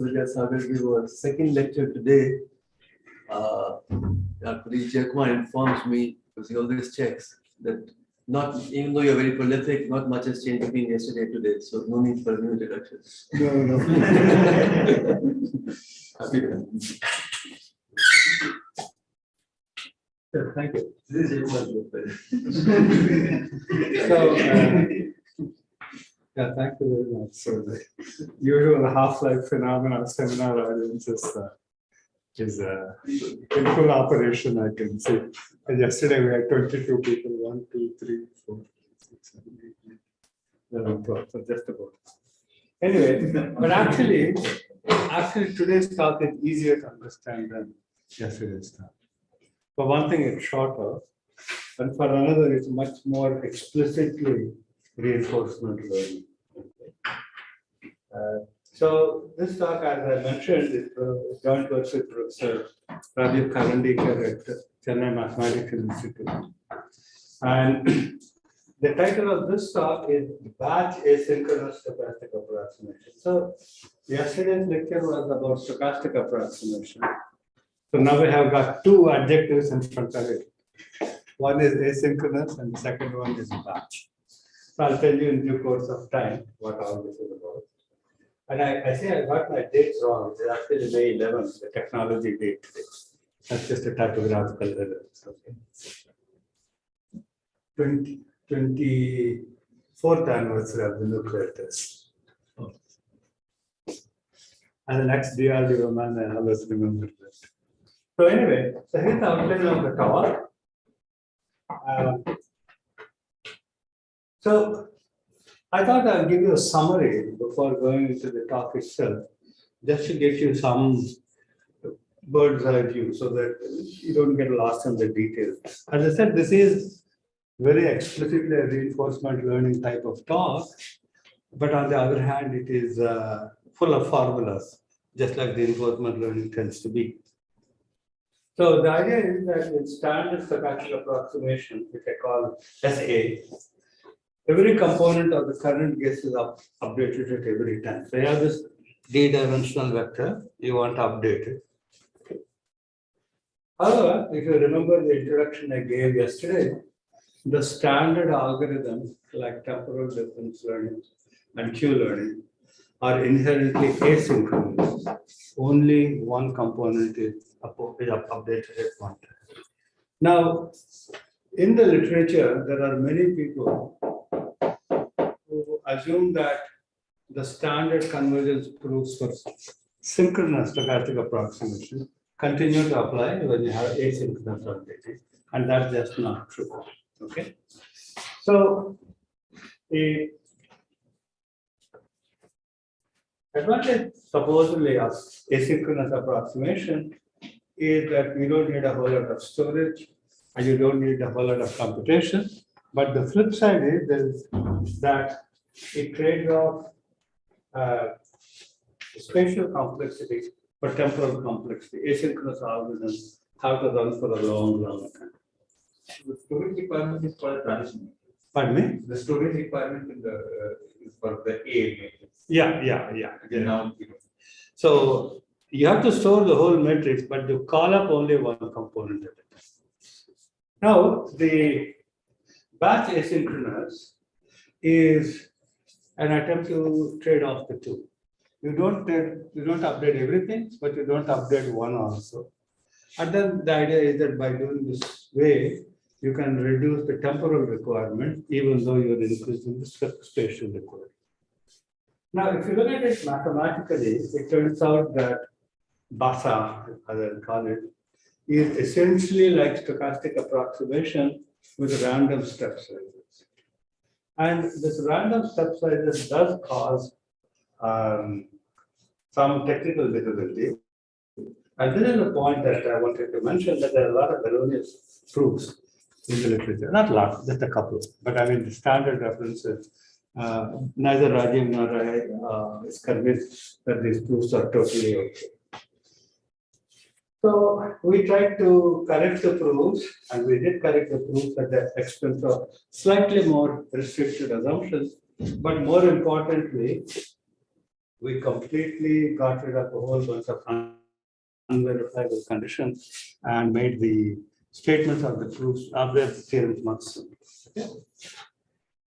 Vidyasagar gave a second lecture today. Dr. Jackman informs me, because he always checks, that even though you're very prolific, not much has changed between yesterday and today. So no need for a new introduction. No. Happy to. Thank you. This is So, yeah, thank you very much. So the usual half-life phenomena seminar audience is in full operation, I can see. And yesterday we had 22 people, 1, 2, 3, 4, 6, 7, 8, 9, 11, 12, so just about. Anyway, but actually today's talk is easier to understand than yesterday's talk. For one thing, it's shorter, and for another, it's much more explicitly reinforcement learning. So this talk, as I mentioned, is joint work with Professor Rajeeva Karandikar at Chennai Mathematical Institute. And the title of this talk is Batch Asynchronous Stochastic Approximation. So yesterday's lecture was about stochastic approximation. So now we have got two adjectives in front of it. One is asynchronous and the second one is batch. So I'll tell you in due course of time what all this is about. And I say I got my dates wrong. It's actually May 11th, the technology date today. That's just a typographical error. Okay. 24th anniversary of the nuclear test. And the next DRDO man, I always remember that. So anyway, so here's the outline of the talk. So I thought I'll give you a summary before going into the talk itself, just to get you some bird's eye view so that you don't get lost in the details. As I said, this is very explicitly a reinforcement learning type of talk, but on the other hand, it is full of formulas, just like the reinforcement learning tends to be. So the idea is that in standard stochastic approximation, which I call SA, every component of the current guess is updated at every time. So you have this d-dimensional vector, you want to update it. However, if you remember the introduction I gave yesterday, the standard algorithms like temporal difference learning and Q learning are inherently asynchronous. Only one component is updated at one time. Now, in the literature, there are many people who assume that the standard convergence proofs for synchronous stochastic approximation continue to apply when you have asynchronous updating, and that's just not true. Okay, so the advantage supposedly of asynchronous approximation is that you don't need a whole lot of storage and you don't need a whole lot of computation. But the flip side is that it trades off spatial complexity for temporal complexity. Asynchronous algorithms have to run for a long time. The storage requirement is for a transition. Pardon me? The storage requirement in the is for the A matrix. Yeah. Now, So you have to store the whole matrix, but you call up only one component at a time. Now, the batch asynchronous is an attempt to trade off the two. You don't update everything, but you don't update one also. And then the idea is that by doing this way, you can reduce the temporal requirement, even though you're increasing the spatial requirement. Now, if you look at it mathematically, it turns out that BASA, as I call it, is essentially like stochastic approximation with random step sizes. And this random step sizes does cause some technical difficulty. And this is the point that I wanted to mention, that there are a lot of erroneous proofs in the literature. Not a lot, just a couple. But I mean, the standard references, neither Rajeev nor I is convinced that these proofs are totally okay. So we tried to correct the proofs, and we did correct the proofs at the expense of slightly more restricted assumptions. But more importantly, we completely got rid of a whole bunch of unverifiable conditions and made the statements of the proofs of the theorems much simpler. Okay?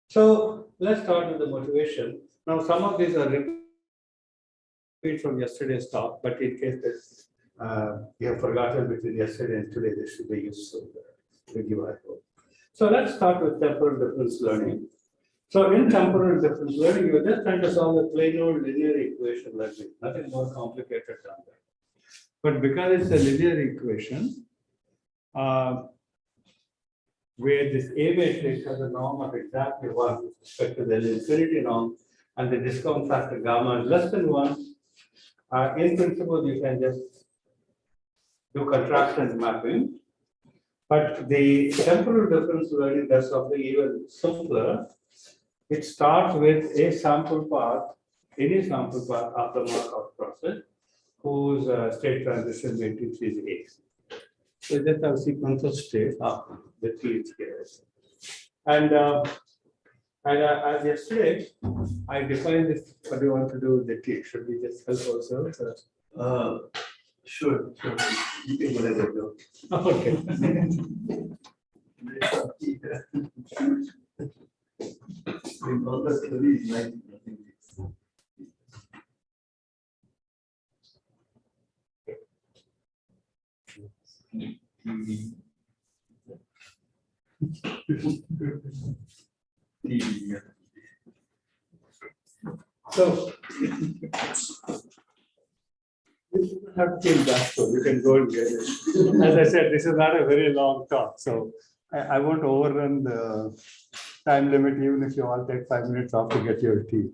So let's start with the motivation. Now, some of these are repeat from yesterday's talk, but in case that you have forgotten between yesterday and today, this should be useful with you, I hope. So let's start with temporal difference learning. So in temporal difference learning, you're just trying to solve a plain old linear equation like this, nothing more complicated than that. But because it's a linear equation, where this A matrix has a norm of exactly 1 with respect to the infinity norm, and the discount factor gamma is less than 1, in principle, you can just do contraction mapping. But the temporal difference learning does something even simpler. It starts with a sample path, any sample path of the Markov process, whose state transition matrix is A. So just have a sequence of states of the T here. And as yesterday, I defined this. What do you want to do with the T? Should we just help ourselves? Sure. You can go ahead, though. Okay. All the theory is like nothing. So you have to back, so you can go and get it. As I said, this is not a very long talk, so I won't overrun the time limit, even if you all take 5 minutes off to get your tea.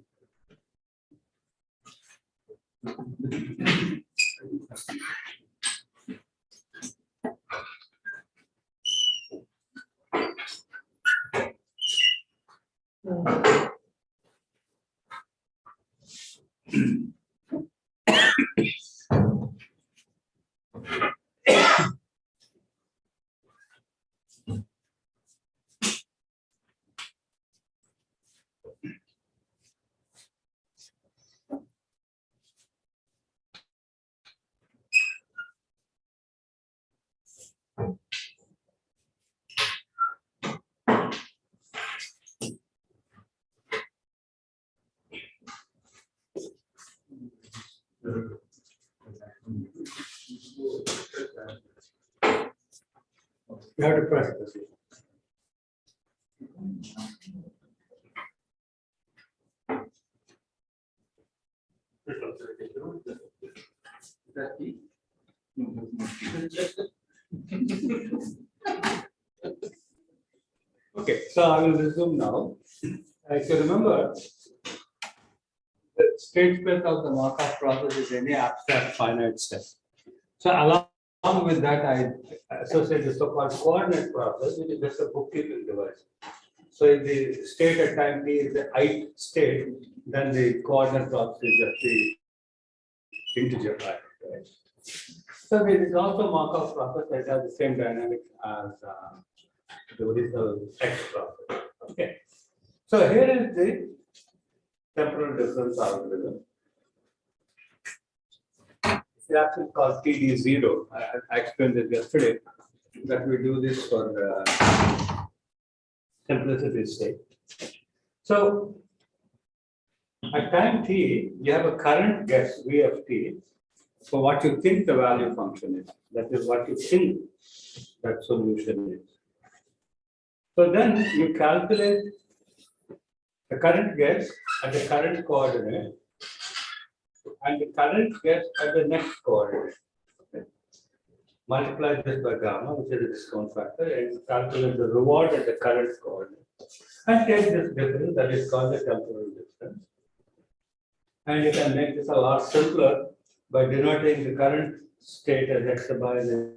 You have to press this. Okay, so I will resume now. If you remember, the state space of the Markov process is any abstract finite set. So along with that, I associate the so-called coordinate process, which is just a bookkeeping device. So if the state at time t is the ith state, then the coordinate process is just the integer i. Right? So there is also Markov process that has the same dynamics as the original X process. Okay. So here is the temporal difference algorithm. It's actually called TD0. I explained it yesterday that we do this for simplicity's sake. So at time t, you have a current guess V of t for what you think the value function is. That is what you think that solution is. So then you calculate the current guess at the current coordinate and the current guess at the next coordinate. Okay. Multiply this by gamma, which is a discount factor, and calculate the reward at the current coordinate. And take this difference, that is called the temporal difference. And you can make this a lot simpler by denoting the current state as x sub I and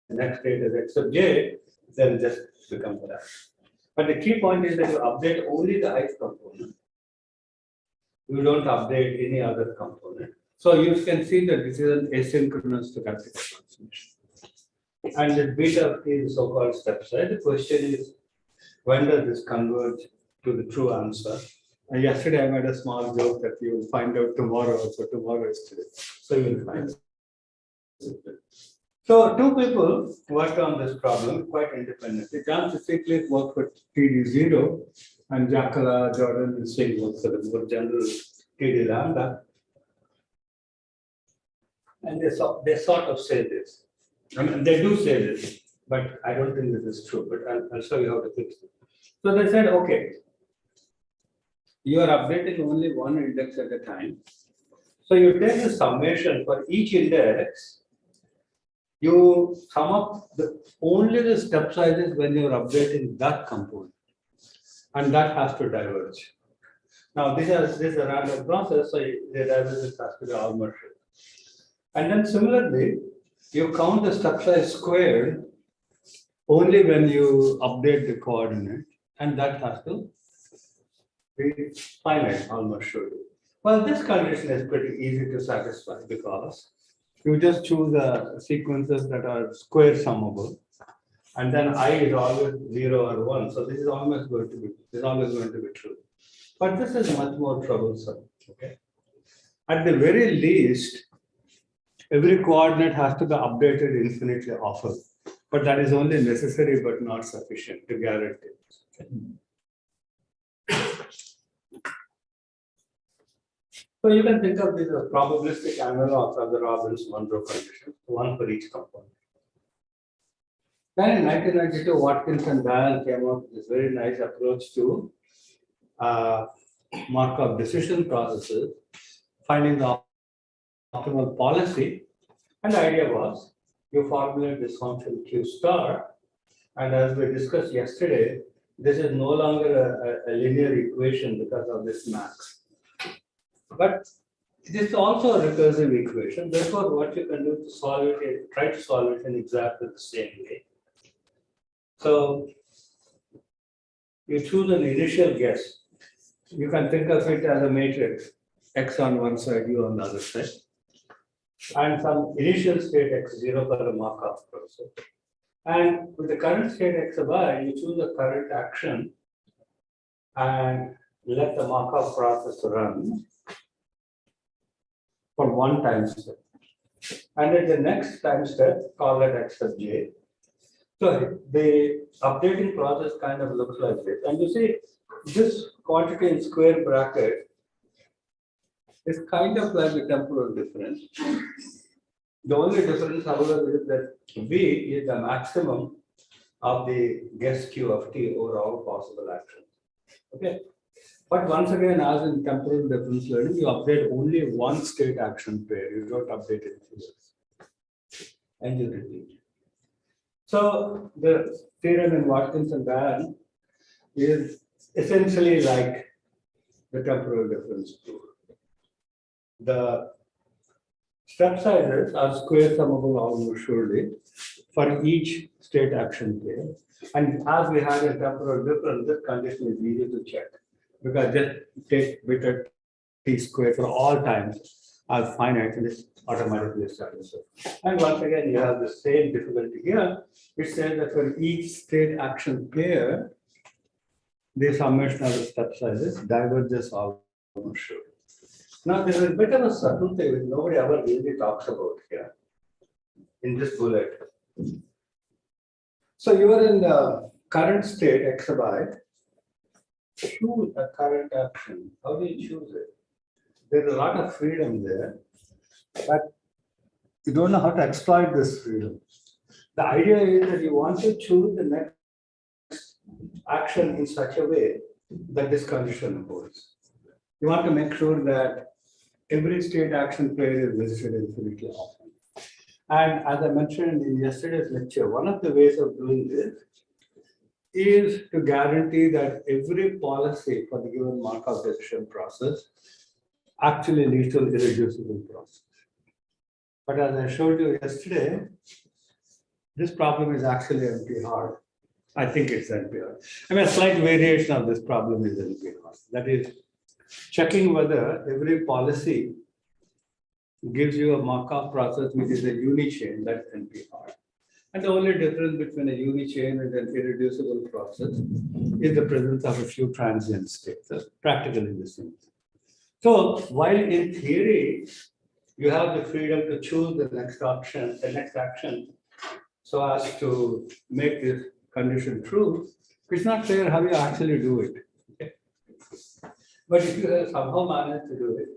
the next state as x sub j, then just becomes that. But the key point is that you update only the ith component. You don't update any other component. So you can see that this is an asynchronous stochastic approximation. And the beta of t is so-called step size. The question is, when does this converge to the true answer? Yesterday I made a small joke that you will find out tomorrow, so tomorrow is today. So you will find out. So two people worked on this problem quite independently. John Sickley worked for TD0 and Jacala, Jordan, and Singh worked for the more general TD lambda. And they sort of say this. I mean, they do say this, but I don't think this is true, but I'll show you how to fix it. So they said, okay, you are updating only one index at a time. So you take the summation for each index, you sum up only the step sizes when you are updating that component, and that has to diverge. Now, this is a random process, so the divergence has to be almost. And then similarly, you count the step size squared only when you update the coordinate, and that has to be finite, almost should. Well, this condition is pretty easy to satisfy because you just choose sequences that are square summable, and then I is always 0 or 1. So this is always going to be true. But this is much more troublesome. Okay. At the very least, every coordinate has to be updated infinitely often, but that is only necessary but not sufficient to guarantee. Okay. So you can think of these as probabilistic analogs of the Robbins-Monroe condition, one for each component. Then in 1992, Watkins and Dial came up with this very nice approach to Markov decision processes, finding the optimal policy. And the idea was you formulate this function Q star, and as we discussed yesterday, this is no longer a linear equation because of this max. But it is also a recursive equation. Therefore, what you can do to solve it is try to solve it in exactly the same way. So you choose an initial guess. You can think of it as a matrix, x on one side, u on the other side, and some initial state x0 for the Markov process. And with the current state x of I, you choose a current action and let the Markov process run for one time step. And at the next time step, call it x of j. So the updating process kind of looks like this. And you see, this quantity in square bracket is kind of like the temporal difference. The only difference, however, is that V is the maximum of the guess Q of T over all possible actions. Okay. But once again, as in temporal difference learning, you update only one state action pair. You don't update anything else. And you repeat. So the theorem in Watkins and Dial is essentially like the temporal difference proof. The step sizes are square summable almost surely for each state action pair. And as we had in temporal difference, this condition is easy to check because just take beta t squared for all times as finite and it's automatically satisfied. And once again, you have the same difficulty here. It says that for each state action pair, the summation of the step sizes diverges almost surely. Now, there is a bit of a subtlety which nobody ever really talks about here in this bullet. So you are in the current state x of I. Choose a current action. How do you choose it? There's a lot of freedom there, but you don't know how to exploit this freedom. The idea is that you want to choose the next action in such a way that this condition holds. You want to make sure that every state action pair is visited infinitely often. And as I mentioned in yesterday's lecture, one of the ways of doing this is to guarantee that every policy for the given Markov decision process actually leads to an irreducible process. But as I showed you yesterday, this problem is actually NP-hard. I think it's NP-hard. I mean, a slight variation of this problem is NP-hard. That is, checking whether every policy gives you a Markov process which is a unichain, that's NP-hard. And the only difference between a UV chain and an irreducible process is the presence of a few transient states. That's practically the same. So while in theory, you have the freedom to choose the next action, so as to make this condition true, it's not clear how you actually do it. Okay. But if you have somehow managed to do it,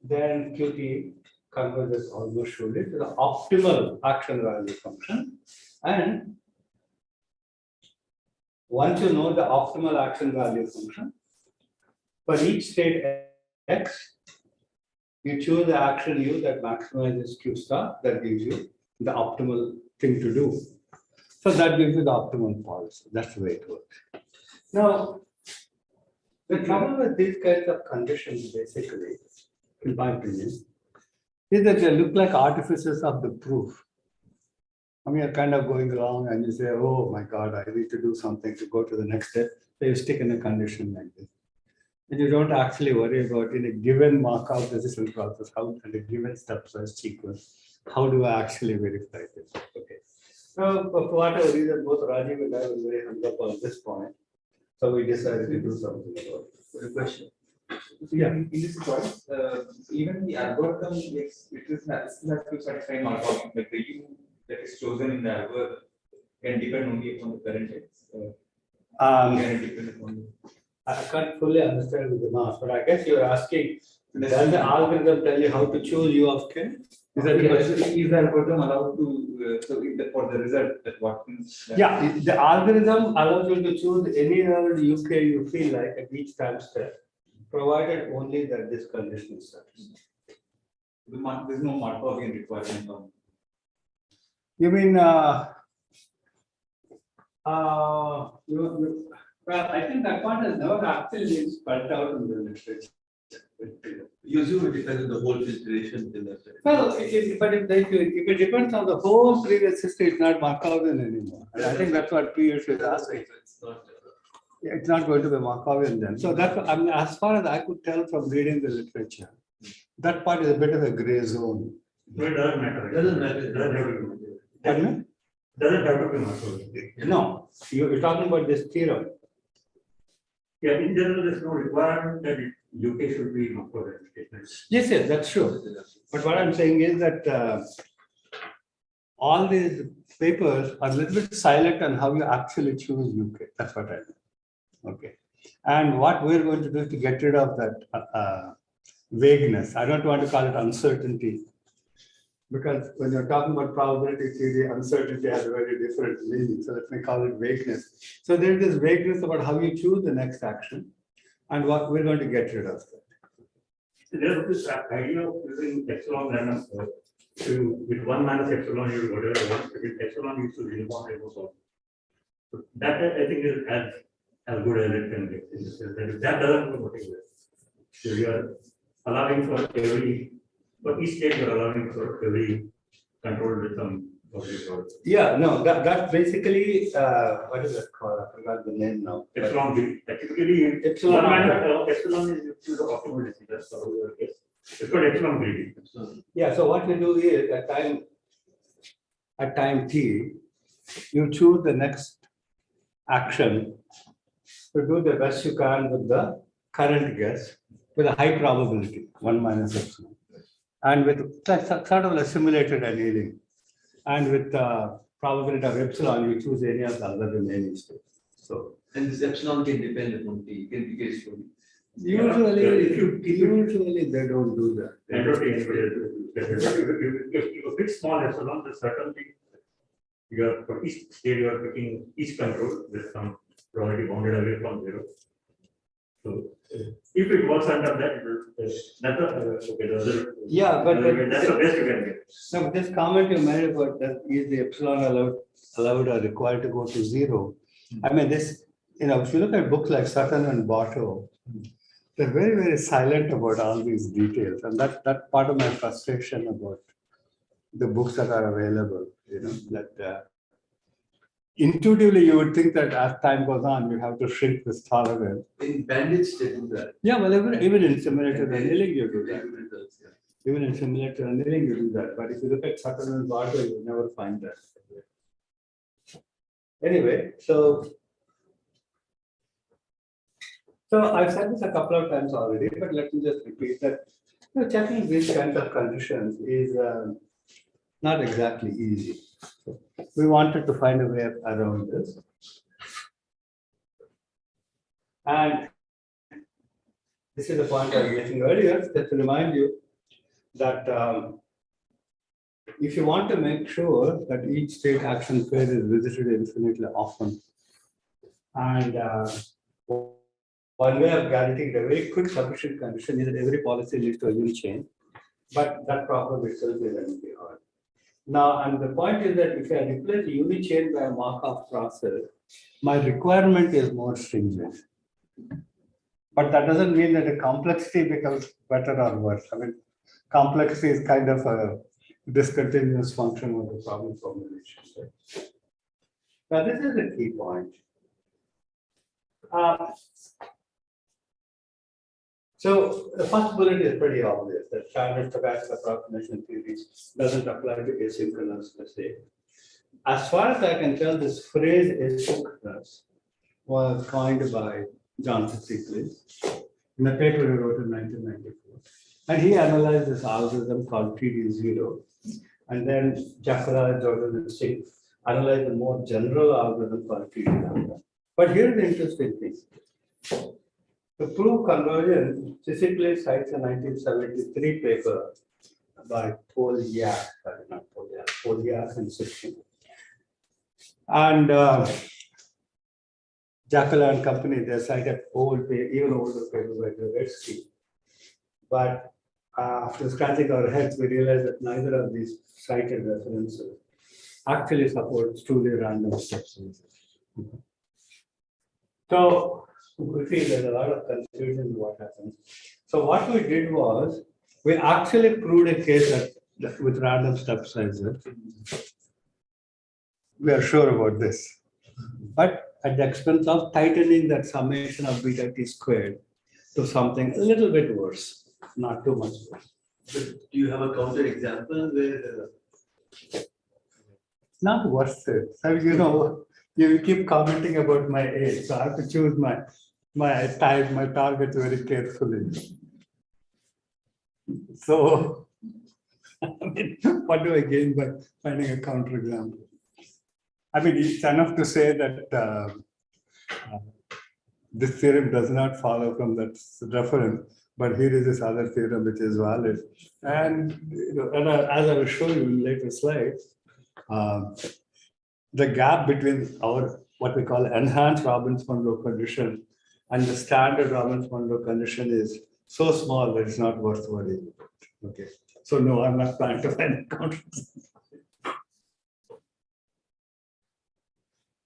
then Qt converges almost surely to the optimal action value function. And once you know the optimal action value function, for each state x, you choose the action u that maximizes Q star, that gives you the optimal thing to do. So that gives you the optimal policy. That's the way it works. Now, the trouble with these kinds of conditions, basically, in my opinion, is that they look like artifices of the proof. I mean, you're kind of going along and you say, oh my God, I need to do something to go to the next step. So you stick in a condition like this. And you don't actually worry about in a given Markov decision process, how in a given stepwise sequence, how do I actually verify this? Okay. So for whatever reason, both Rajeeva and I were very hung up on this point. So we decided to do something about it. The question. Yeah, in this choice, even the algorithm is has to satisfy Markov, like the U that is chosen in the algorithm can depend only upon the current X. Can depend upon I can't fully understand the math, but I guess you're asking, does the algorithm tell you how to choose U of k? Is that the question? Is the algorithm allowed to for the result that what means? Yeah, the algorithm allows you to choose any other UK you feel like at each time step, provided only that this condition is satisfied. There's no Markovian requirement on. You mean, well, I think that part has never actually been spelled out in the literature. Usually it depends on the whole filtration in that. Well, but if it depends on the whole previous history, it's not Markovian anymore. And I think that's what Piyush is asking. It's not going to be Markovian then. So that's, I mean, as far as I could tell from reading the literature, that part is a bit of a gray zone. No, it doesn't matter. It doesn't matter. It doesn't have to be. Pardon me? Doesn't have to be Markovian. No, you're talking about this theorem. Yeah, in general, there's no requirement that UK should be Markovian statements. Yes, yes, that's true. But what I'm saying is that all these papers are a little bit silent on how you actually choose UK. That's what I mean. Okay. And what we're going to do is to get rid of that vagueness. I don't want to call it uncertainty, because when you're talking about probability theory, uncertainty has a very different meaning. So let me call it vagueness. So there's this vagueness about how you choose the next action, and what we're going to get rid of that. There's this idea of using epsilon random with 1 minus epsilon, you will whatever one, with epsilon you should remove it. So that I think is as good as it can get. In the sense that if that doesn't do nothing with. So you are allowing for every, for each state you're allowing for every control with some probability. Yeah, no, that's basically what is that called? I forgot the name now. Epsilon B. Typically, Epsilon epsilon is the optimal decision. That's how we work. It's called epsilon greedy. Yeah, so what you do is at time t, you choose the next action to do the best you can with the current guess with a high probability, 1 minus epsilon. And with sort of a simulated annealing. And with the probability of epsilon, you choose any of the other remaining states. So, And this epsilon can depend upon t, can be case from. usually, usually they don't do that. I don't think if you pick small epsilon, then certainly you are for each state you are picking each control with some probability bounded away from 0. So if it works under that, that's okay. Yeah, but that's the best you can get. so this comment you made about that is the epsilon allowed or required to go to 0. I mean, this, if you look at books like Sutton and Bartow, they're very, very silent about all these details. And that's part of my frustration about the books that are available, that intuitively you would think that as time goes on, you have to shrink this tolerance. In bandits, they do that. Yeah, well, even in simulated annealing, you do that. Even in simulated annealing, you do that. But if you look at Sutton and Bartow, you will never find that. Anyway, so I've said this a couple of times already, but let me just repeat that. Checking these kinds of conditions is not exactly easy. We wanted to find a way around this. And this is the point I was making earlier, just to remind you that if you want to make sure that each state action pair is visited infinitely often, and one way of guaranteeing a very quick sufficient condition is that every policy leads to a unit chain, but that problem itself is going to be hard. Now, and the point is that if I replace the unit chain by a Markov process, my requirement is more stringent. But that doesn't mean that the complexity becomes better or worse. I mean, complexity is kind of a discontinuous function of the problem formulation. Right? Now, this is a key point. So the first bullet is pretty obvious that standard stochastic approximation theory doesn't apply to asynchronous, let's say. As far as I can tell, this phrase asynchronous was coined by John Stiglitz in a paper he wrote in 1994. And he analyzed this algorithm called TD0. And then Jackala, Jordan, and Singh analyzed a more general algorithm called TD. But here's the interesting thing. To prove convergence, Stiglitz cites a 1973 paper by Polyak and Singh. And Jackala and company, they cited even older papers like Rajeeva L. But after scratching our heads, we realized that neither of these cited references actually supports truly random steps. So we feel there's a lot of confusion in what happens. So what we did was, we actually proved a case that with random step sizes. We are sure about this. But at the expense of tightening that summation of beta t squared to something a little bit worse, not too much worse. But do you have a counter example where? Not worse. So, you know, you keep commenting about my age, so I have to choose my target very carefully. So, I mean, what do I gain by finding a counter example? I mean, it's enough to say that this theorem does not follow from that reference, but here is this other theorem which is valid. And, you know, as I will show you in later slides, the gap between our what we call enhanced Robbins-Monroe condition and the standard Robbins-Monroe condition is so small that it's not worth worrying about. Okay, so no, I'm not planning to find a counter.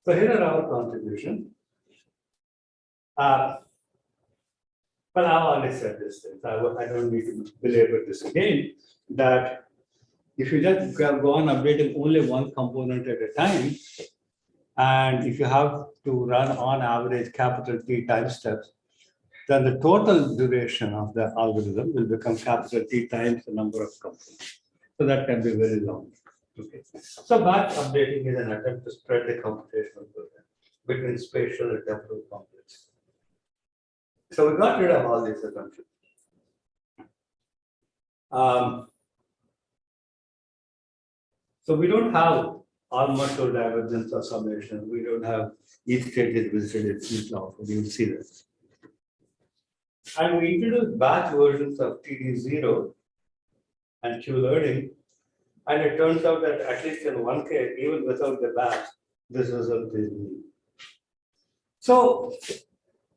So here are our contributions. But I've already said this thing. I don't need to belabor this again, that if you just go on updating only one component at a time, and if you have to run on average capital T time steps, then the total duration of the algorithm will become capital T times the number of components. So that can be very long. Okay. So batch updating is an attempt to spread the computational burden between spatial and temporal complex. So we got rid of all these assumptions. So we don't have almost no divergence or summation. We don't have each state is visited each law. You will see this. And we introduced batch versions of TD0 and Q learning. And it turns out that at least in one case, even without the batch, this result is new. So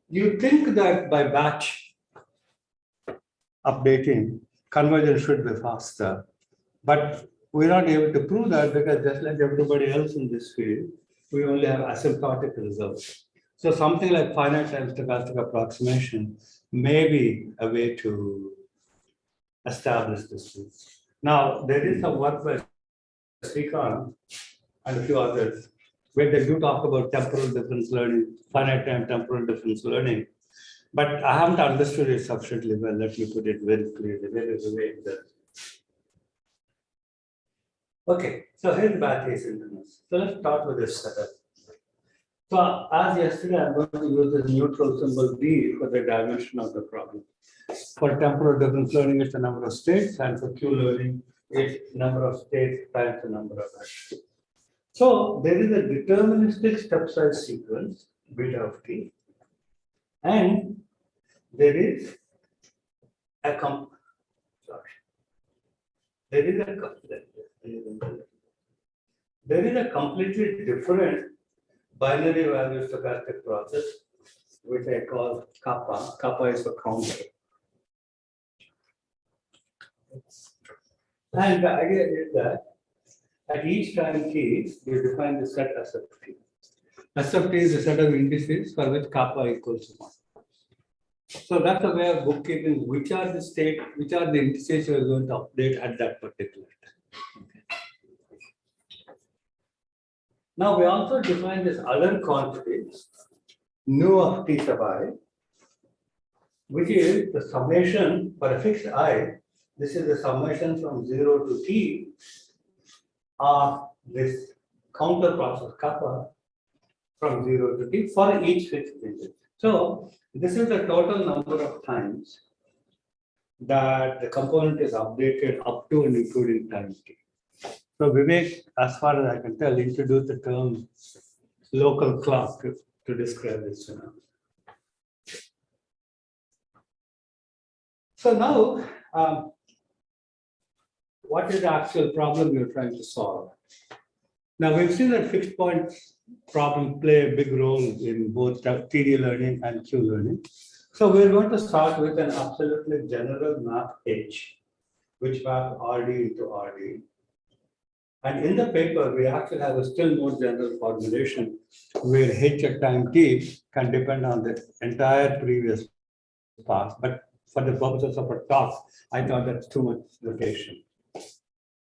you think that by batch updating, convergence should be faster, but we're not able to prove that because just like everybody else in this field, we only have asymptotic results. So something like finite time stochastic approximation may be a way to establish this. Now, there is some work by Srikanth and a few others where they do talk about temporal difference learning, finite time temporal difference learning, but I haven't understood it sufficiently well. Let me put it very clearly. There is a way there. Okay, so here's batch asynchronous. So let's start with this setup. So as yesterday, I'm going to use the neutral symbol D for the dimension of the problem. For temporal difference learning, it's the number of states, and for Q learning, it's number of states times the number of actions. So there is a deterministic step size sequence, beta of t, and there is a completely different binary value stochastic process, which I call kappa. Kappa is the counter. And the idea is that at each time t, you define the set S of t. S of t is the set of indices for which kappa equals 1. So that's a way of bookkeeping which are the indices you are going to update at that particular time. Okay. Now we also define this other quantity, nu of t sub I, which is the summation for a fixed I. This is the summation from 0 to t of this counter process kappa from 0 to t for each fixed index. So this is the total number of times that the component is updated up to and including time t. So Vivek, as far as I can tell, introduced the term local clock to describe this phenomenon. So now, what is the actual problem you're trying to solve? Now we've seen that fixed point problems play a big role in both TD learning and Q learning. So we're going to start with an absolutely general map H, which maps RD into RD. And in the paper, we actually have a still more general formulation where H at time t can depend on the entire previous path. But for the purposes of a talk, I thought that's too much notation.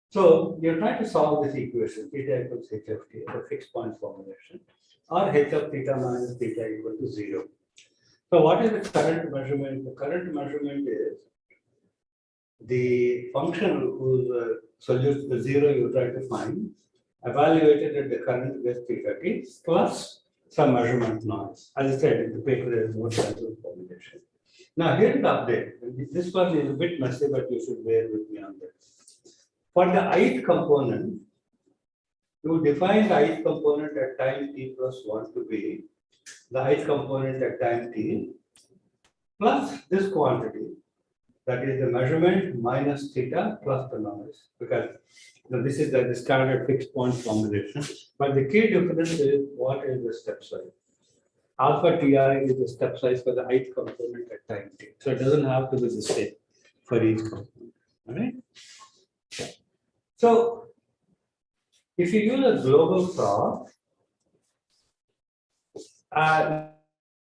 So you're trying to solve this equation, theta equals h of t, a fixed point formulation, or h of theta minus theta equal to 0. So what is the current measurement? The current measurement is the function whose solution, the 0 you try to find, evaluated at the current with theta t plus some measurement noise. As I said, in the paper there is more general formulation. Now here is the update. This one is a bit messy, but you should bear with me on this. For the ith component, you define the ith component at time t plus 1 to be the ith component at time t plus this quantity, that is the measurement minus theta plus the noise, because this is the standard fixed point formulation. But the key difference is what is the step size. Alpha ti is the step size for the ith component at time t. So it doesn't have to be the same for each component. All right. So if you use a global Prof,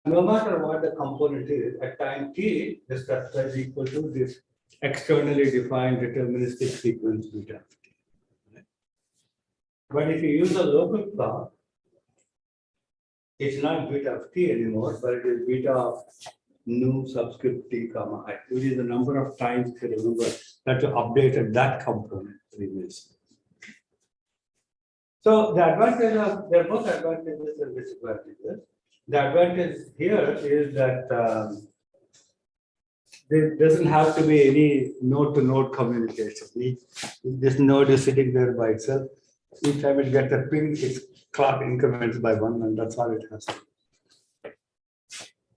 no matter what the component is, at time t, the step size is equal to this externally defined deterministic sequence beta. But if you use a local Prof, it's not beta of t anymore, but it is beta of nu subscript t comma I, which is the number of times, if you remember, that you updated that component previously. So the advantage of, there are both advantages and disadvantages. The advantage here is that there doesn't have to be any node-to-node communication. This node is sitting there by itself. Each time it gets a ping, its clock increments by 1, and that's all it has to do.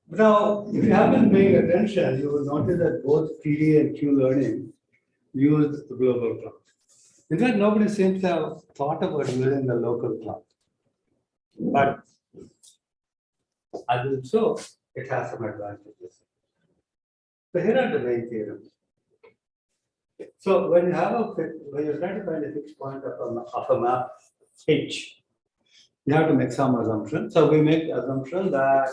Now, if you have been paying attention, you will notice that both TD and Q learning use the global clock. In fact, nobody seems to have thought about using the local clock. But as it so, it has some advantages. So here are the main theorems. So when you try to find a fixed point of a map H, you have to make some assumption. So we make the assumption that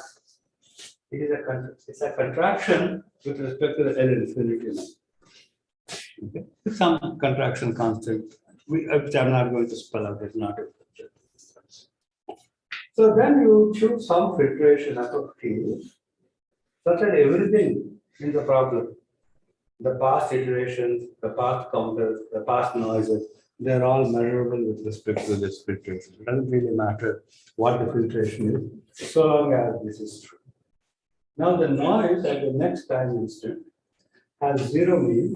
it's a contraction with respect to the L infinity now. Okay. Some contraction constant, which I'm not going to spell out, it's not a contraction. So then you choose some filtration of t, such that everything in the problem, the past iterations, the past counters, the past noises, they're all measurable with respect to this filtration. It doesn't really matter what the filtration is, so long as this is true. Now the noise at the next time instant has zero mean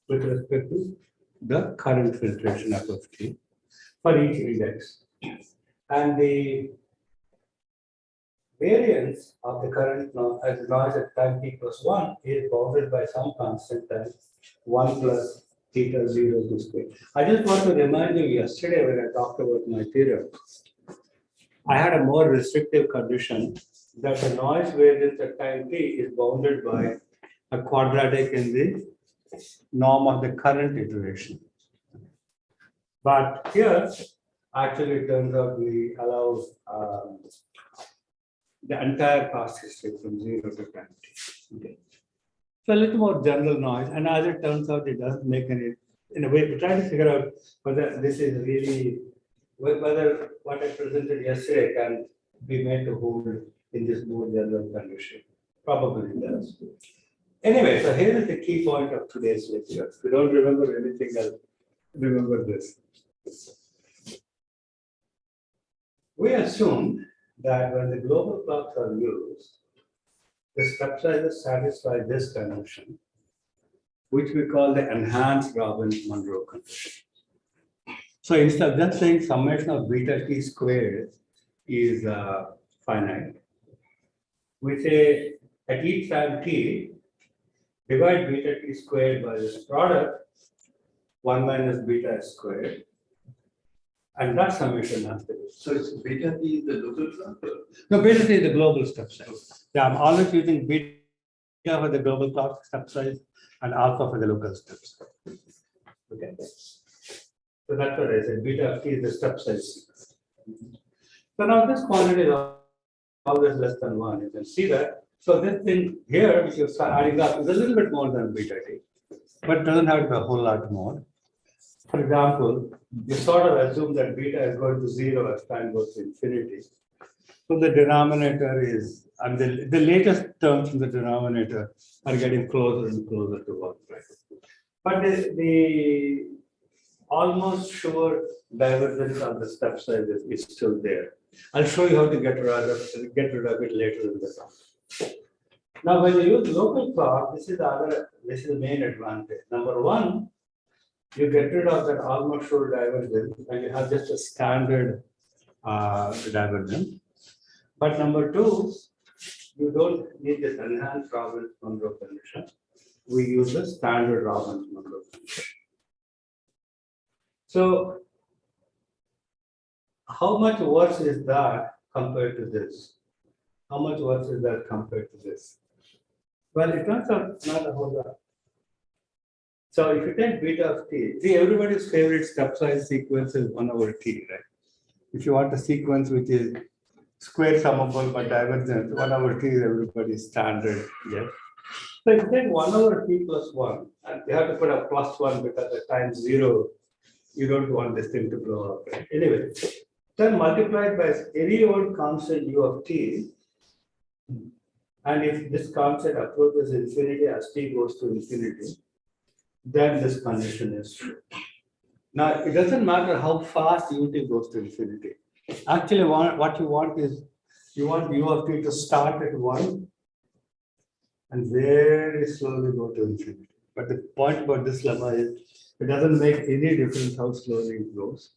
with respect to the current filtration f of t for each index. And the variance of the current noise at time t plus 1 is bounded by some constant times 1 plus theta 0 to square. I just want to remind you, yesterday when I talked about my theorem, I had a more restrictive condition that the noise variance at time t is bounded by a quadratic in the norm of the current iteration. But here, actually, it turns out we allow the entire past history from 0 to time t. Okay. So a little more general noise, and as it turns out, it doesn't make any. In a way, we try to figure out whether this is really whether what I presented yesterday can be made to hold in this more general condition. Probably does. Anyway, so here is the key point of today's lecture. If you don't remember anything else, remember this. We assume that when the global clocks are used, the step sizes satisfy this condition, which we call the enhanced Robbins-Monroe condition. So instead of just saying summation of beta t squared is finite, we say at each time t, divide beta t squared by this product, 1 minus beta squared, and that summation has to be. So it's beta t is the local clock? No, beta t is the global step size. Yeah, I'm always using beta for the global clock step size and alpha for the local step size. Okay. So that's what I said. Beta of t is the step size. So now this quantity is always less than 1. You can see that. So this thing here, which you start adding up, is a little bit more than beta t, but it doesn't have to be a whole lot more. For example, you sort of assume that beta is going to 0 as time goes to infinity. So the denominator is, and the latest terms in the denominator are getting closer and closer to 1, right? But the almost sure divergence of the step size is still there. I'll show you how to get rid of it later in the talk. Now, when you use local clock, this is the main advantage. Number one, you get rid of that almost sure divergence, and you have just a standard divergence. But number two, you don't need this enhanced Robbins-Monroe condition. We use the standard Robbins-Monroe condition. So, how much worse is that compared to this? How much worse is that compared to this? Well, it turns out not a whole lot. So if you take beta of t, see, everybody's favorite step size sequence is 1 over t, right? If you want a sequence which is square summable but divergent, 1 over t is everybody's standard, yes. So if you take 1 over t plus 1, and you have to put a plus 1 because at time 0, you don't want this thing to blow up, right? Anyway, then multiplied by any old constant u of t, and if this constant approaches infinity as t goes to infinity, then this condition is true. Now, it doesn't matter how fast ut goes to infinity. Actually, what you want is, you want u of t to start at 1 and very slowly go to infinity. But the point about this lemma is, it doesn't make any difference how slowly it goes.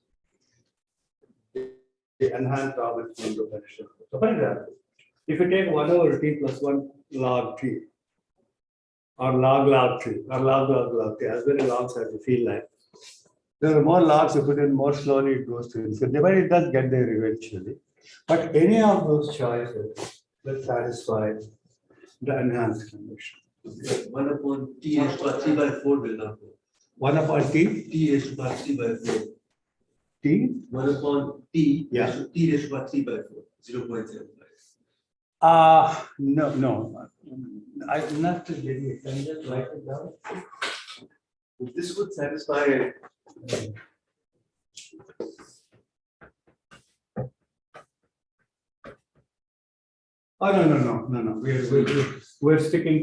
The enhanced Robbins-Monroe condition. So, for example, if you take 1 over t plus 1 log t, or log t, or log t, as many logs as you feel like. There are more logs you put in, more slowly it goes to infinity, but it does get there eventually. But any of those choices will satisfy the enhanced condition. Okay. 1 upon t raised to power 3 by 4 will not go. 1 upon t? T raised to power 3 by 4. T? 1 upon t, Yeah. t raised to power 3 by 4, 0.75. No. I'm not to get it. Can you just write it down? This would satisfy. Oh, no. We're sticking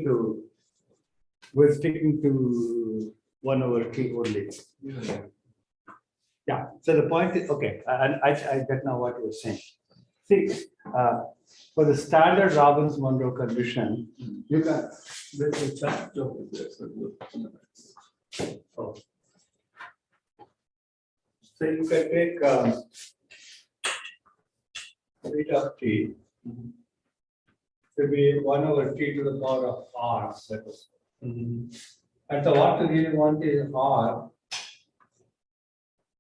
to 1 over t only. Yeah. Yeah, so the point is, okay, and I get now what you were saying. See, for the standard Robbins-Monroe condition, you can, oh. So you can take beta of t to be 1 over t to the power of r. And so what we really want is r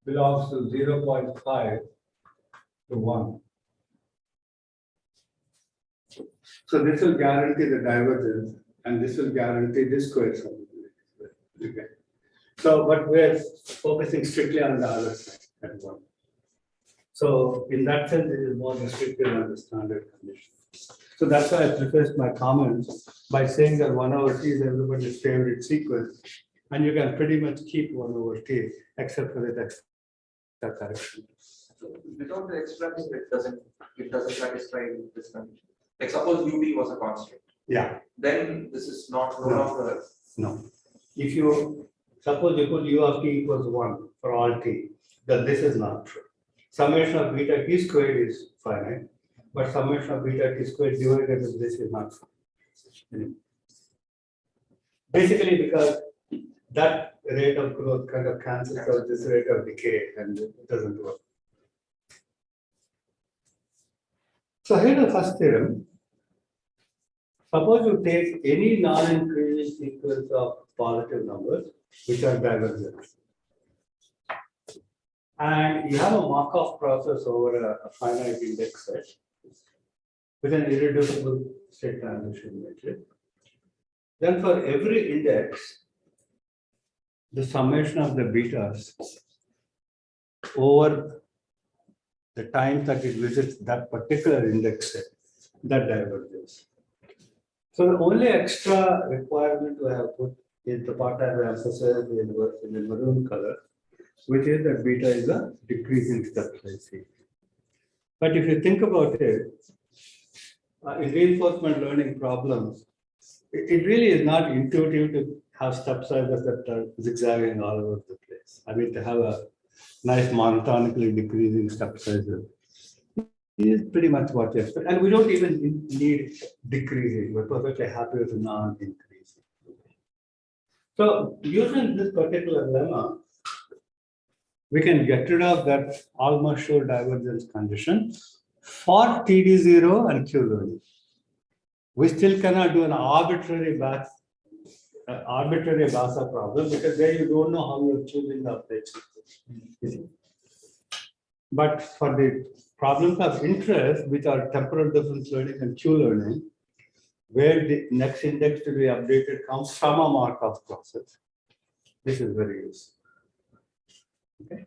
belongs to 0.5 to 1. So this will guarantee the divergence, and this will guarantee this coefficient. Okay. So, but we're focusing strictly on the other side at 1. So in that sense, it is more restricted than the standard condition. So that's why I prefaced my comments by saying that 1 over t is everybody's favorite sequence, and you can pretty much keep 1 over t except for the extra correction. So without the extra thing, it doesn't satisfy this condition. Like suppose UB was a constant. Yeah. Then this is not no longer. No. If you suppose you put u of t equals 1 for all t, then this is not true. Summation of beta t squared is finite, but summation of beta t squared divided with this is not finite. Basically, because that rate of growth kind of cancels out this rate of decay, and it doesn't work. So here's the first theorem. Suppose you take any non-increasing sequence of positive numbers, which are divergent, and you have a Markov process over a finite index set with an irreducible state transition matrix. Then for every index, the summation of the betas over the time that it visits that particular index set, that diverges. So the only extra requirement we have put is the part I have emphasized in the maroon color, which is that beta is a decreasing stepsize sequence. But if you think about it, in reinforcement learning problems, it really is not intuitive to have step sizes that are zigzagging all over the place. I mean, to have a nice monotonically decreasing step sizes is pretty much what you expect. And we don't even need decreasing. We're perfectly happy with non-increasing. So using this particular lemma, we can get rid of that almost sure divergence condition for TD0 and Q learning. We still cannot do an arbitrary BASA problem because there you don't know how you're choosing the updates. But for the problems of interest, which are temporal difference learning and Q learning, where the next index to be updated comes from a Markov process, this is very useful. Okay.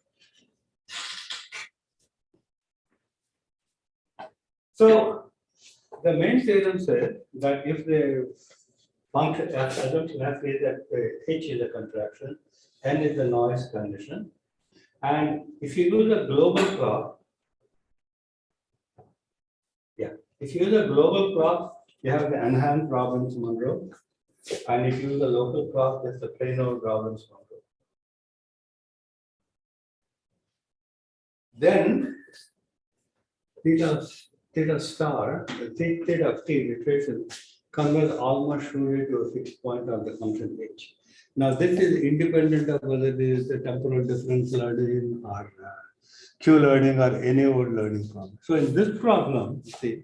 So the main theorem says that if the function assumption F is that H is a contraction, N is the noise condition, and if you use a global clock, if you use a global clock, you have the enhanced Robbins-Monroe, and if you use a local clock, it's the plain old Robbins-Monroe. Then theta star, the theta of t iteration converges almost surely to a fixed point of the function h. Now this is independent of whether it is the temporal difference learning or Q learning or any old learning problem. So in this problem, see,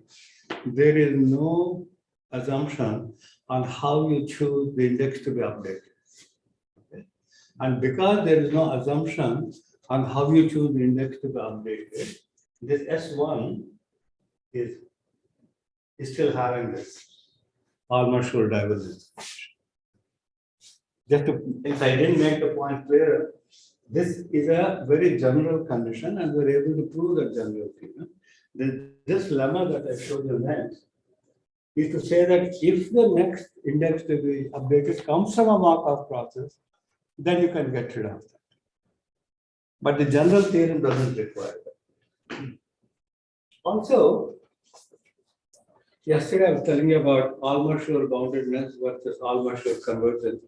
there is no assumption on how you choose the index to be updated. Okay. And because there is no assumption on how you choose the index to be updated, this S1 is still having this almost sure divergence. Just to, if I didn't make the point clear, this is a very general condition, and we're able to prove that general thing. This lemma that I showed you next is to say that if the next index to be updated comes from a Markov process, then you can get rid of that. But the general theorem doesn't require that. Also, yesterday I was telling you about almost sure boundedness versus almost sure convergence.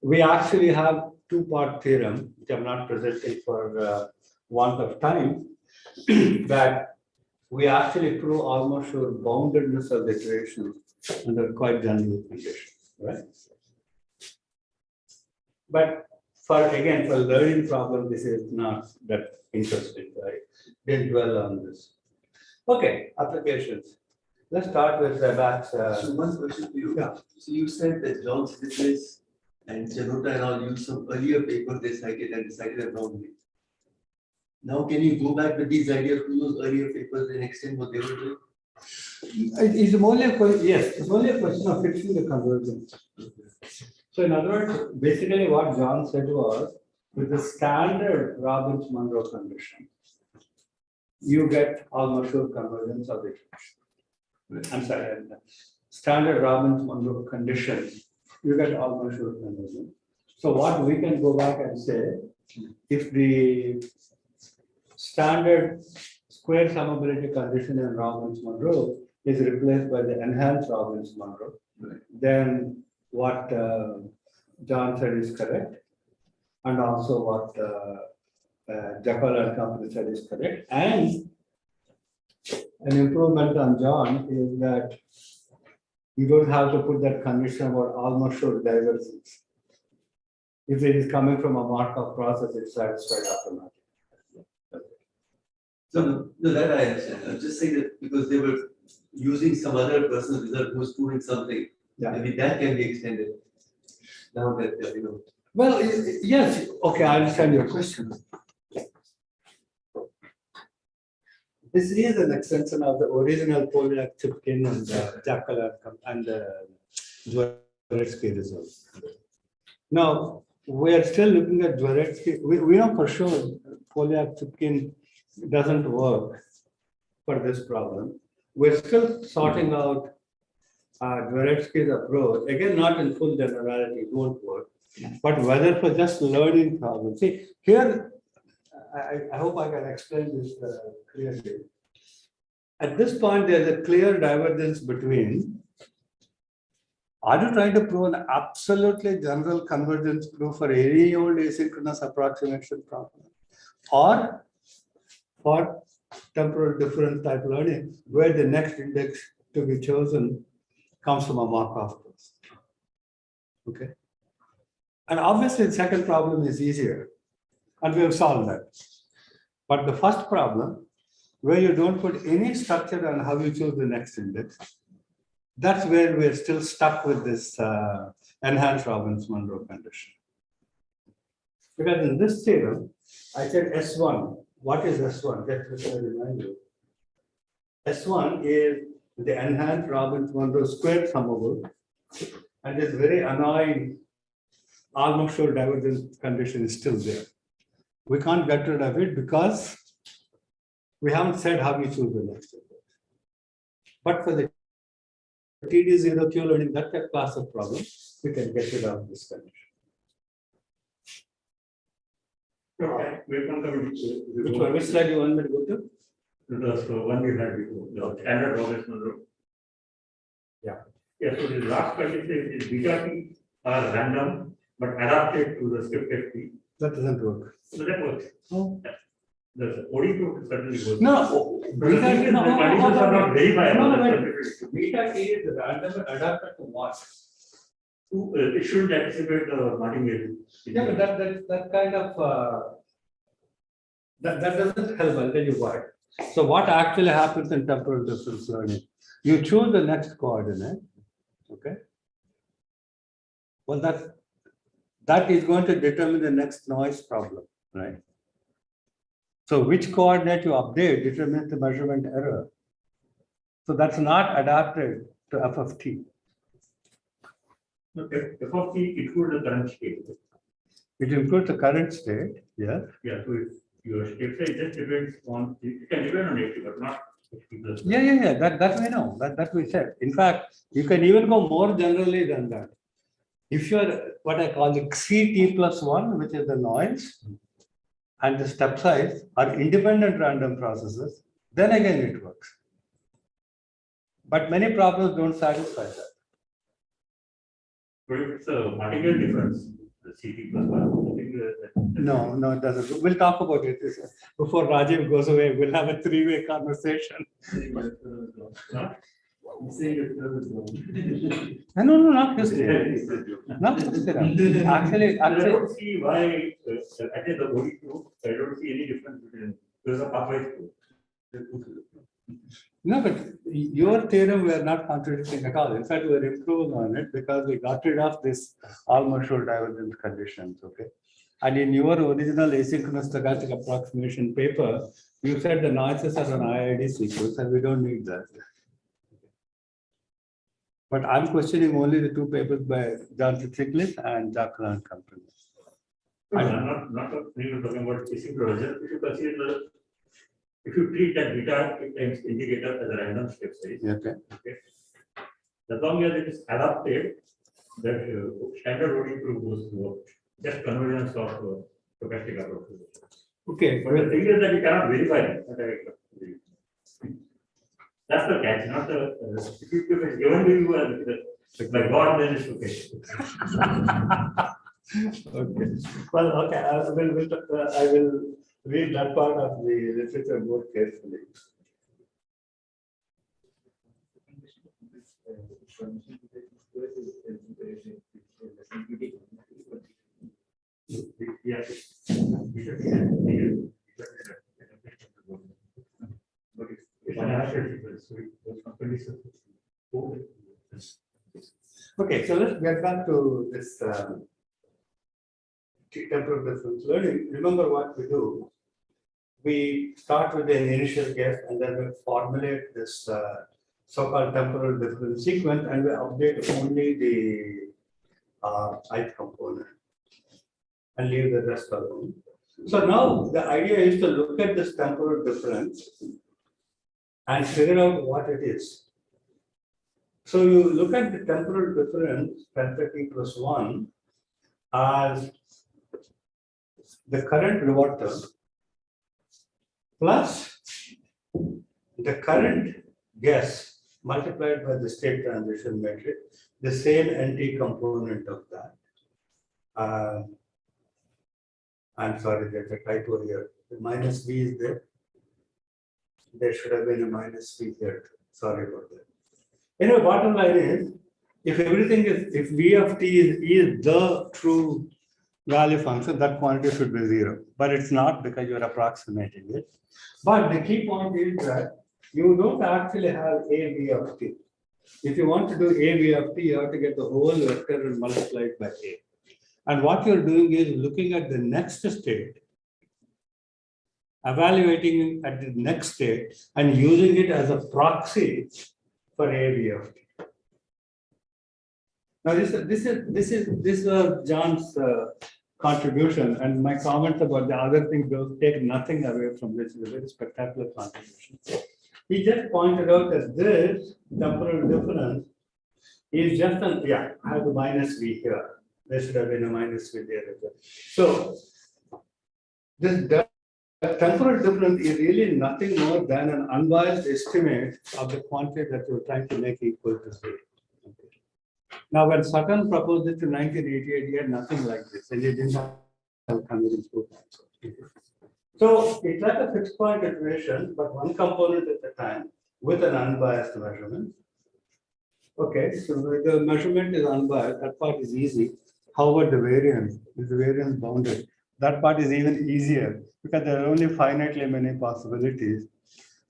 We actually have two-part theorem, which I'm not presenting for want of time, that we actually prove almost sure boundedness of the iteration under quite general conditions, right? But again, for learning problem, this is not that interesting, right? Didn't dwell on this. Okay, applications. Let's start with the batch. So one question to you. Yeah. So you said that John Stiglitz and Janota and all used some earlier paper they cited and decided it wrongly. Now can you go back with these ideas to those earlier papers and extend what they were doing? It's only a question, yes, it's only a question of fixing the convergence. So in other words, basically what John said was, with the standard Robbins-Monroe condition, you get almost sure convergence of the equation. I'm sorry, standard Robbins-Monroe condition, you get almost sure convergence. So what we can go back and say, if the standard square summability condition in Robbins-Monroe is replaced by the enhanced Robbins-Monroe, then what John said is correct, and also what Jekyll and company said is correct. And an improvement on John is that you don't have to put that condition about almost sure divergence. If it is coming from a Markov process, it's satisfied automatically. So no, that I understand. I'm just saying that because they were using some other person's result who was proving something, Yeah. maybe that can be extended. Now that you know. Well, yes, okay, I understand your question. This is an extension of the original Polyak-Chipkin and Jekyll and Dvoretsky results. Now, we are still looking at Dvoretsky. We know for sure Polyak-Chipkin doesn't work for this problem. We're still sorting out Dvoretsky's approach. Again, not in full generality, it won't work. But whether for just learning problems. See, here, I hope I can explain this clearly. At this point, there's a clear divergence between, are you trying to prove an absolutely general convergence proof for any old asynchronous approximation problem, or for temporal difference type learning, where the next index to be chosen comes from a Markov process. Okay. And obviously, the second problem is easier, and we have solved that. But the first problem, where you don't put any structure on how you choose the next index, that's where we're still stuck with this enhanced Robbins-Monroe condition. Because in this theorem, I said S1. What is S1? Just to remind you. S1 is the enhanced Robbins-Monroe square summable, and this very annoying almost sure divergence condition is still there. We can't get rid of it because we haven't said how we choose the next index. But for the TD0 Q learning, that class of problem, we can get rid of this condition. Okay, we can come Which slide you want me to go to? the one we had before, the standard Robbins-Monroe. Yeah. Yeah, so the last condition is beta t are random but adapted to the script FP. That doesn't work. So that works. Oh. The OD proof certainly works. No, But the thing is, the conditions are not verifiable. beta T is random and adapted to what? It should anticipate the martingale. Yeah, but that kind of that doesn't help. I'll tell you why. So what actually happens in temporal difference learning? You choose the next coordinate, okay? Well, that is going to determine the next noise problem, right? So which coordinate you update determines the measurement error. So that's not adapted to f of t. Okay, f of t includes the current state. It includes the current state, yeah. Yeah, so if your state say just depends on, it can depend on it, but not. Yeah. That we know. That we said. In fact, you can even go more generally than that. If you're what I call the CT+1, which is the noise, and the step size are independent random processes, then again it works. But many problems don't satisfy that. But if it's a martingale difference, the CT+1, No, it doesn't. We'll talk about it. Before Rajiv goes away, we'll have a three-way conversation. No, not this theorem. Not this theorem. Actually, I don't see why, at the OD group, I don't see any difference between, there's a pathway. no, but your theorem we are not contradicting at all. In fact, we are improving on it because we got rid of this all-Marshall divergence conditions, okay? And in your original asynchronous stochastic approximation paper, you said the noises are an IID sequence and we don't need that. But I'm questioning only the two papers by Johnson Chickless and Jackal and Company. I'm not really talking about asynchronous. If you consider, if you treat that beta times indicator as a random step size, Okay. as long as it is adapted, that standard OD proof goes to just convergence of stochastic approximation. Okay. But the thing is that you cannot verify it. That's the catch, not the, if it's given to you by God, then it's okay. Okay. Well, okay, I will read that part of the literature more carefully. Okay, so let's get back to this temporal difference learning. Remember what we do. We start with an initial guess and then we formulate this so-called temporal difference sequence and we update only the ith component and leave the rest alone. So now the idea is to look at this temporal difference and figure out what it is. So you look at the temporal difference, delta t plus 1, as the current reverter plus the current guess multiplied by the state transition metric, the same NT component of that. I'm sorry, there's a typo here. The minus V is there. There should have been a minus V here. Sorry about that. Anyway, bottom line is, if everything is, if V of t is the true value function, that quantity should be 0. But it's not because you're approximating it. But the key point is that you don't actually have a V of t. If you want to do a V of t, you have to get the whole vector and multiply it by a. And what you're doing is looking at the next state, evaluating at the next state, and using it as a proxy for a V of t. Now this was John's contribution, and my comments about the other things don't take nothing away from this. It's a very spectacular contribution. He just pointed out that this temporal difference is just an, I have the minus V here. There should have been a minus V there as well. So this temporal difference is really nothing more than an unbiased estimate of the quantity that you're trying to make equal to 0. Now, when Sutton proposed it in 1988, he had nothing like this, and he didn't have convergence proof. So it's like a fixed point iteration, but one component at a time with an unbiased measurement. Okay, so the measurement is unbiased, that part is easy. However, the variance, is the variance bounded? That part is even easier because there are only finitely many possibilities.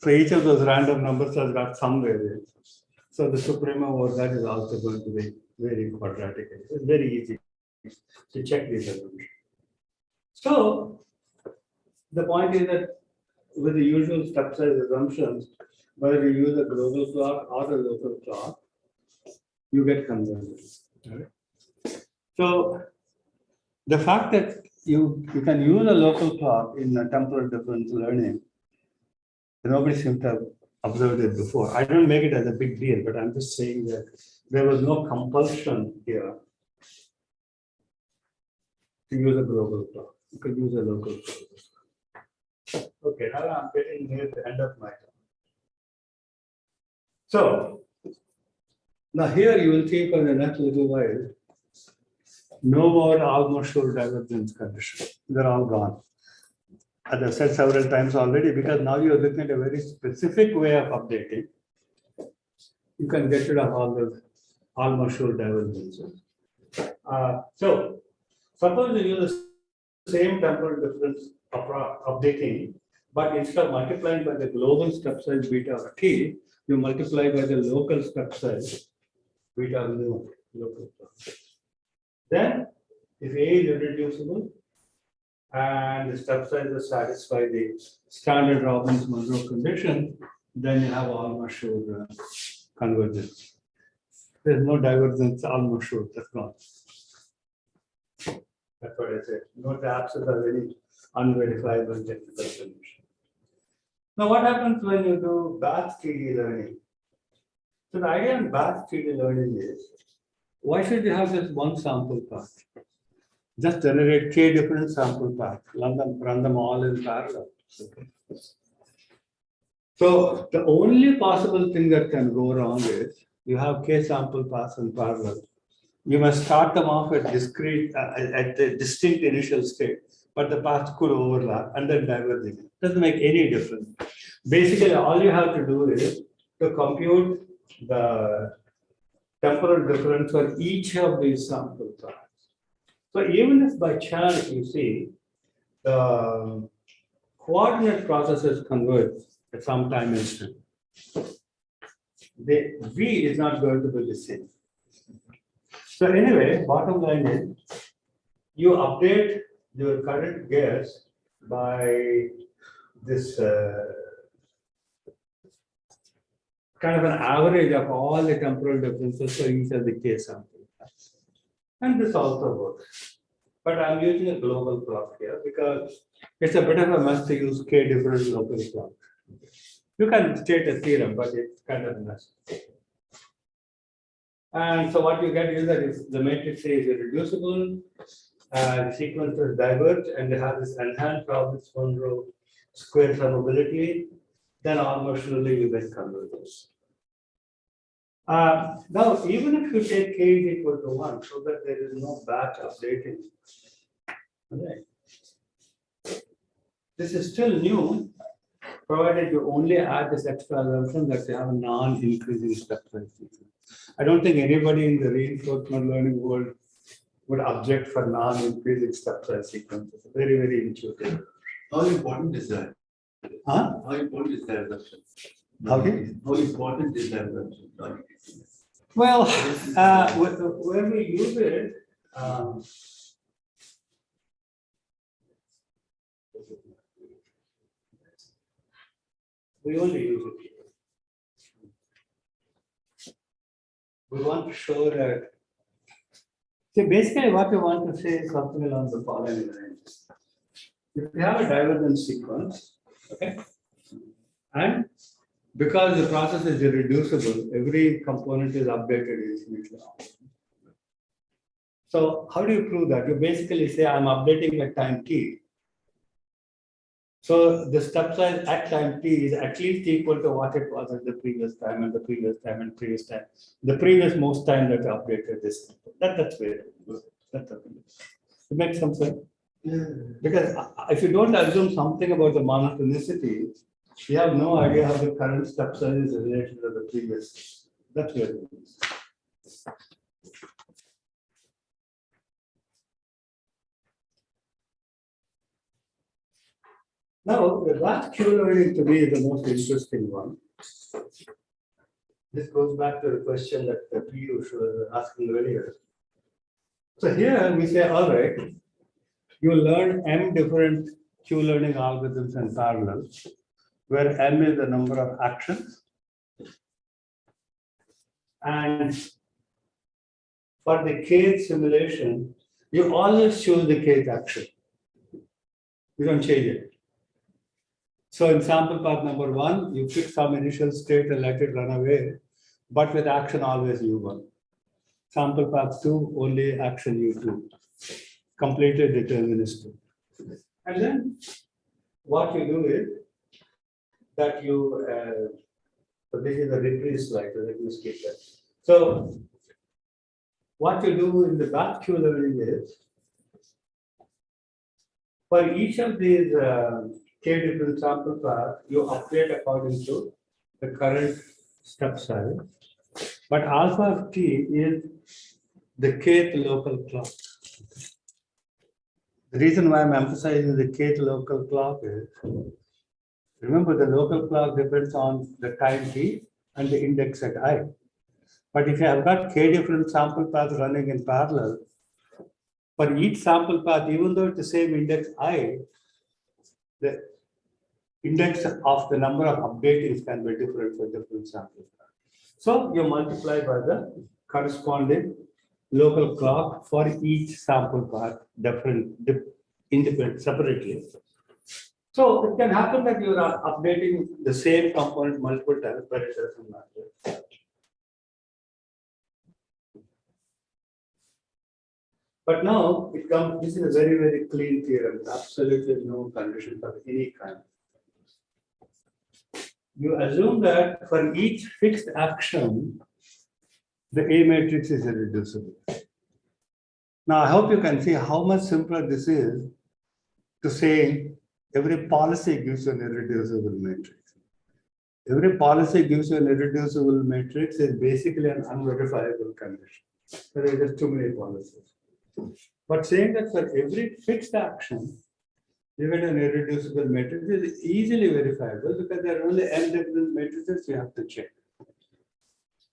So each of those random numbers has got some variance. So the supremum over that is also going to be very quadratic. It's very easy to check these assumptions. So the point is that with the usual step size assumptions, whether you use a global clock or a local clock, you get convergence. Right? So the fact that you can use a local clock in a temporal difference learning, nobody seems to have observed it before. I don't make it as a big deal, but I'm just saying that there was no compulsion here to use a global clock. You could use a local clock. Okay, now I'm getting near the end of my talk. So now here you will see for the next little while No more almost sure divergence condition. They're all gone. As I said several times already, because now you're looking at a very specific way of updating. You can get rid of all those almost sure divergences. So suppose you use the same temporal difference updating, but instead of multiplying by the global step size beta of t, you multiply by the local step size beta mu local. Then, if A is irreducible and the step sizes satisfy the standard Robbins-Monroe condition, then you have almost sure convergence. There's no divergence, almost sure, that's gone. That's what I said. No absence of any unverifiable technical solution. Now, what happens when you do batch TD learning? So the idea in batch TD learning is, why should you have just one sample path? Just generate k different sample paths, run them all in parallel. Okay. So the only possible thing that can go wrong is you have k sample paths in parallel. You must start them off at discrete, at the distinct initial state, but the paths could overlap and then diverging. Doesn't make any difference. Basically, all you have to do is to compute the temporal difference for each of these sample paths. So even if by chance you see the coordinate processes converge at some time instant, the V is not going to be the same. So anyway, bottom line is you update your current guess by this kind of an average of all the temporal differences for each of the k sample paths. And this also works. But I'm using a global plot here because it's a bit of a mess to use k different local plots. You can state a theorem, but it's kind of a mess. And so what you get is that if the matrix A is irreducible, the sequences diverge, and they have this enhanced Robbins-Monroe square summability, then almost surely you get convergence. Now, even if you take k is equal to 1, so that there is no batch updating, okay. This is still new, provided you only add this extra assumption that you have a non-increasing step size sequence. I don't think anybody in the reinforcement learning world would object for non-increasing step size sequences. Very, very intuitive. How important is that? Huh? How important is that assumption? Okay. How important is that assumption? Well, when we use it, we only use it here. We want to show that. See, basically, what we want to say is something along the following lines. If we have a divergence sequence, okay, and because the process is irreducible, every component is updated infinitely. So, how do you prove that? You basically say, I'm updating at time t. So the step size at time t is at least equal to what it was at the previous time and the previous time and previous time. The previous most time that I updated this. That's very good. That's okay. It makes some sense. Yeah. Because if you don't assume something about the monotonicity, you have no idea how the current step size is related to the previous. That's very good. Now, the last Q learning to me is the most interesting one. This goes back to the question that Piyush was asking earlier. So here we say, all right, you learn M different Q learning algorithms in parallel, where M is the number of actions. And for the kth simulation, you always choose the kth action. You don't change it. So in sample path number 1, you pick some initial state and let it run away, but with action always U1. Sample path 2, only action U2. Completely deterministic. And then what you do is that you, so this is a reprieve slide, so let me skip that. So what you do in the batch queue learning is, for each of these k different sample paths, you update according to the current step size. But alpha of t is the kth local clock. The reason why I'm emphasizing the kth local clock is, remember the local clock depends on the time t and the index at I. But if you have got k different sample paths running in parallel, for each sample path, even though it's the same index I, the index of the number of updatings can be different for different sample paths. So you multiply by the corresponding local clock for each sample path, independent, separately. So it can happen that you are updating the same component multiple times, but it doesn't matter. But now it comes, this is a very, very clean theorem, absolutely no conditions of any kind. You assume that for each fixed action, the A matrix is irreducible. Now, I hope you can see how much simpler this is to say every policy gives you an irreducible matrix. Every policy gives you an irreducible matrix is basically an unverifiable condition. There are just too many policies. But saying that for every fixed action, you get an irreducible matrix is easily verifiable because there are only n different matrices you have to check.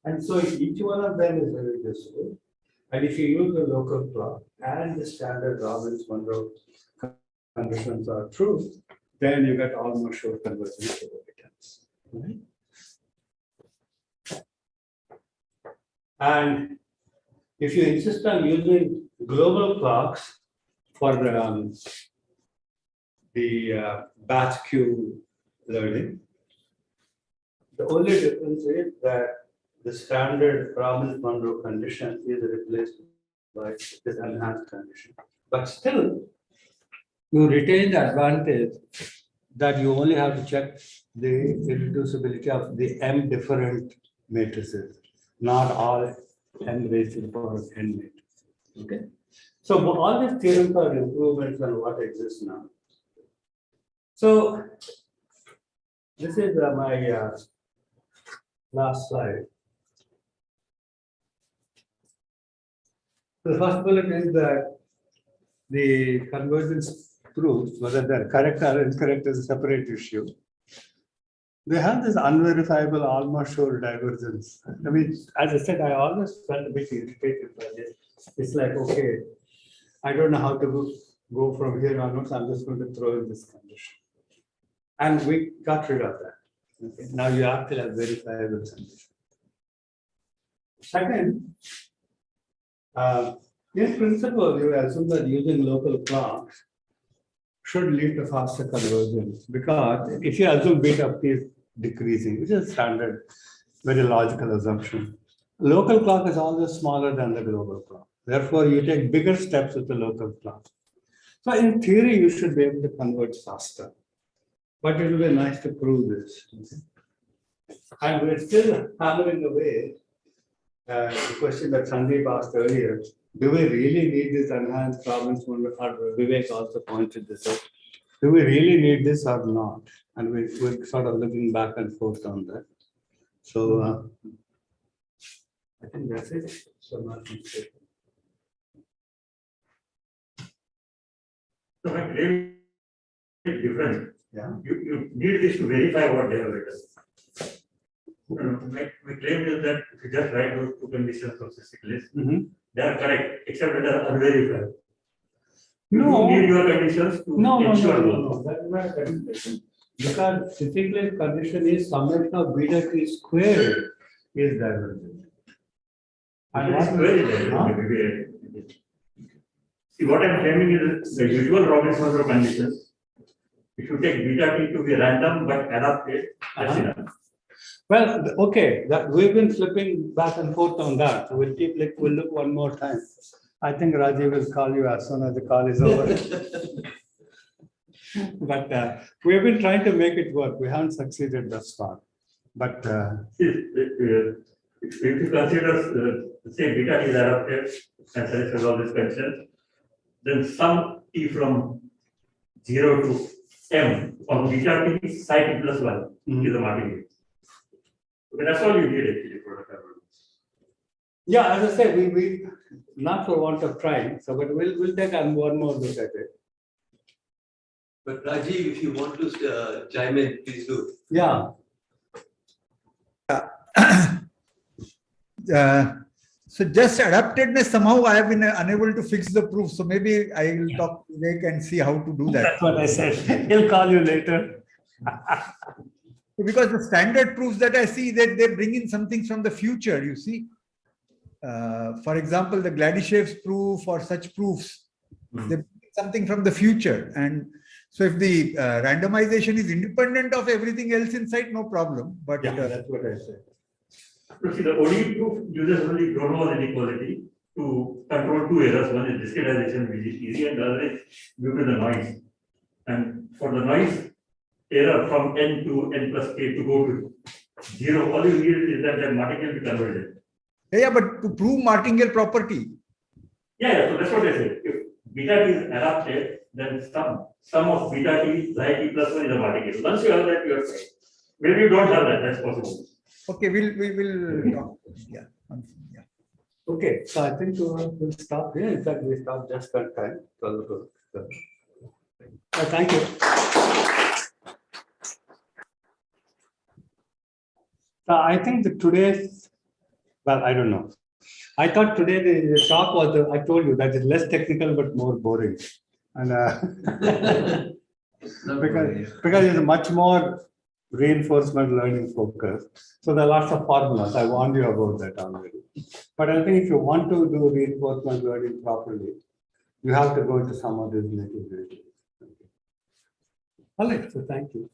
And so each one of them is irreducible. And if you use the local clock and the standard Robbins-Monroe conditions are true, then you get almost sure convergence over returns. Right? And if you insist on using global clocks for the batch queue learning, the only difference is that the standard Robbins-Monroe condition is replaced by this enhanced condition. But still, you retain the advantage that you only have to check the irreducibility of the m different matrices, not all n raised to the power of n matrices. Okay. So all these theorems are improvements on what exists now. So this is my last slide. The first bullet is that the convergence proofs, whether they're correct or incorrect, is a separate issue. They have this unverifiable, almost sure divergence. I mean, as I said, I always felt a bit irritated by this. It's like, okay, I don't know how to go from here onwards. I'm just going to throw in this condition. And we got rid of that. Okay. Now you actually have verifiable condition. Second, in principle, you assume that using local clocks should lead to faster convergence, because if you assume beta p is decreasing, which is a standard, very logical assumption, local clock is always smaller than the global clock. Therefore, you take bigger steps with the local clock. So in theory, you should be able to converge faster, but it will be nice to prove this. And we're still hammering away the question that Sandeep asked earlier. Do we really need this enhanced Robbins-Monroe? Or Vivek also pointed this out. Do we really need this or not? And we're sort of looking back and forth on that. So I think that's it. So much. So my claim is different. Yeah. You need this to verify what they have written. My claim is that if you just write those two conditions of the list, they are correct, except that they are unverified. No. You need your conditions to ensure no. That's not a condition. Because typically condition is summation of beta t squared is divergent. And what square is divergent. See, what I'm claiming is the usual Robbins-Monroe conditions. If you take beta t to be random but adapted, that's enough. Well, okay, that we've been flipping back and forth on that. So we'll look one more time. I think Rajeev will call you as soon as the call is over. But we've been trying to make it work. We haven't succeeded thus far. But if you consider say beta t is adapted and satisfies all these conditions, then sum t from 0 to m of beta t psi t plus 1 is a martingale. Okay, that's all you need actually for the curve. Yeah, as I said, we not for want of trying, so but we'll take one more look at it. But Rajiv, if you want to chime in, please do. Yeah. So just adaptedness, somehow I have been unable to fix the proof. So maybe I will talk to Vivek and see how to do that. That's what I said. He'll call you later. Because the standard proofs that I see, that they bring in something from the future, you see. For example, the Gladyshev proof or such proofs, they bring something from the future. And so if the randomization is independent of everything else inside, no problem. But Yeah, that's what I said. So see, the ODE proof uses only Gromov inequality to control two errors. One is discretization, which is easy, and the other is due to the noise. And for the noise error from n to n plus k to go to 0, all you need is that martingale be convergent. yeah, but to prove martingale property. Yeah, so that's what I said. If beta t is adapted, then sum of beta t psi t plus 1 is a martingale. Once you have that, you are fine. Maybe you don't have that, that's possible. Okay, we will talk. Yeah. Yeah. Okay, so I think we'll stop here. In fact, we stop just on time. Thank you. So I think that today's, well, I don't know. I thought today the talk was, I told you that it's less technical but more boring. And because it's much more reinforcement learning focus. So there are lots of formulas. I warned you about that already. But I think if you want to do reinforcement learning properly, you have to go into some of these nitty-gritty. All right, so thank you.